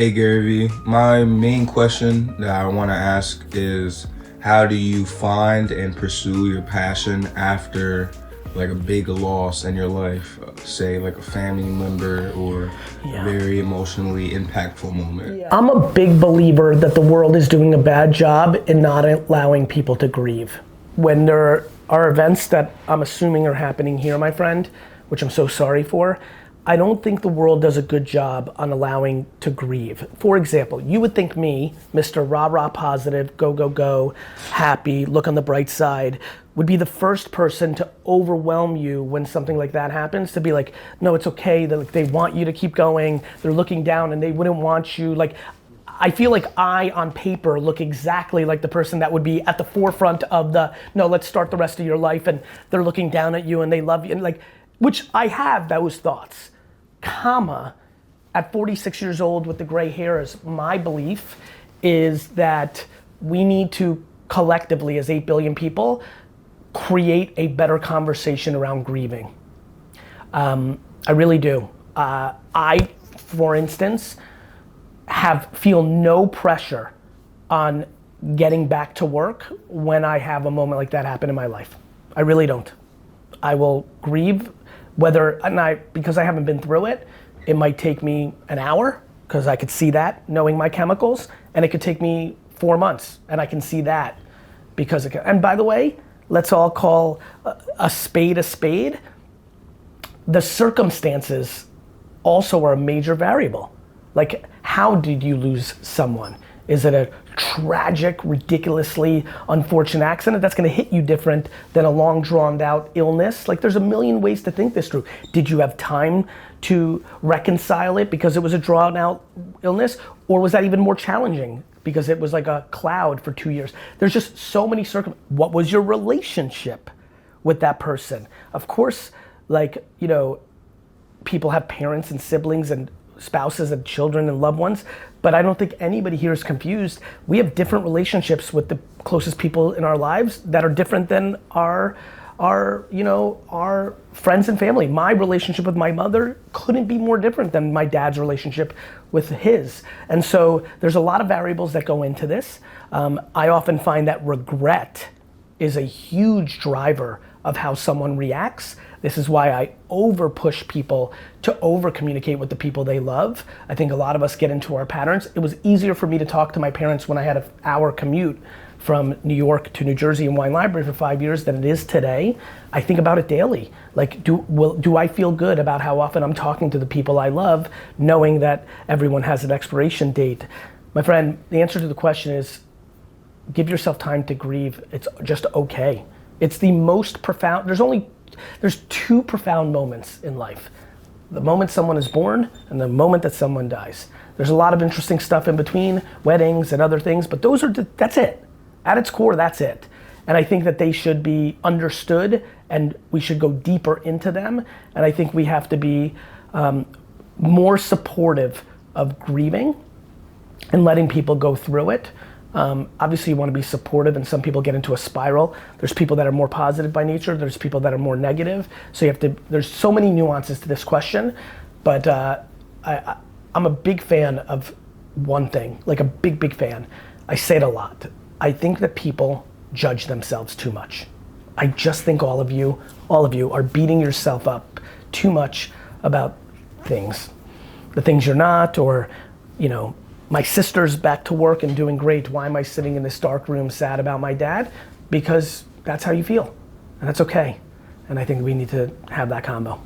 Hey Gary V, my main question that I want to ask is how do you find and pursue your passion after like a big loss in your life, say like a family member or a very emotionally impactful moment? I'm a big believer that the world is doing a bad job in not allowing people to grieve. When there are events that I'm assuming are happening here, my friend, which I'm so sorry for, I don't think the world does a good job on allowing to grieve. For example, you would think me, Mr. Rah-rah positive, go, go, go, happy, look on the bright side, would be the first person to overwhelm you when something like that happens, to be like, no, it's okay, they want you to keep going, they're looking down and they wouldn't want you. Like, I feel like I, on paper, look exactly like the person that would be at the forefront of the, no, let's start the rest of your life, and they're looking down at you and they love you, and like, which I have those thoughts, comma, at 46 years old with the gray hairs, my belief is that we need to collectively, as 8 billion people, create a better conversation around grieving. I really do. I, for instance, feel no pressure on getting back to work when I have a moment like that happen in my life. I really don't. I will grieve, because I haven't been through it, it might take me an hour, because I could see that, knowing my chemicals, and it could take me 4 months, and I can see that, and by the way, let's all call a spade a spade. The circumstances also are a major variable. Like, how did you lose someone? Is it a tragic, ridiculously unfortunate accident that's gonna hit you different than a long drawn out illness? Like, there's a million ways to think this through. Did you have time to reconcile it because it was a drawn out illness? Or was that even more challenging because it was like a cloud for 2 years? There's just so many what was your relationship with that person? Of course, like, you know, people have parents and siblings and spouses and children and loved ones, but I don't think anybody here is confused. We have different relationships with the closest people in our lives that are different than our friends and family. My relationship with my mother couldn't be more different than my dad's relationship with his. And so there's a lot of variables that go into this. I often find that regret is a huge driver of how someone reacts. This is why I over-push people to over-communicate with the people they love. I think a lot of us get into our patterns. It was easier for me to talk to my parents when I had an hour commute from New York to New Jersey in Wine Library for 5 years than it is today. I think about it daily. Like, do I feel good about how often I'm talking to the people I love, knowing that everyone has an expiration date? My friend, the answer to the question is, give yourself time to grieve. It's just okay. It's the most profound, there's two profound moments in life. The moment someone is born and the moment that someone dies. There's a lot of interesting stuff in between, weddings and other things, but that's it. At its core, that's it. And I think that they should be understood and we should go deeper into them. And I think we have to be more supportive of grieving and letting people go through it. Obviously you want to be supportive, and some people get into a spiral. There's people that are more positive by nature, there's people that are more negative. So there's so many nuances to this question, but I'm a big fan of one thing, like a big fan. I say it a lot. I think that people judge themselves too much. I just think all of you are beating yourself up too much about things. The things you're not, or, you know, my sister's back to work and doing great. Why am I sitting in this dark room sad about my dad? Because that's how you feel, and that's okay. And I think we need to have that combo.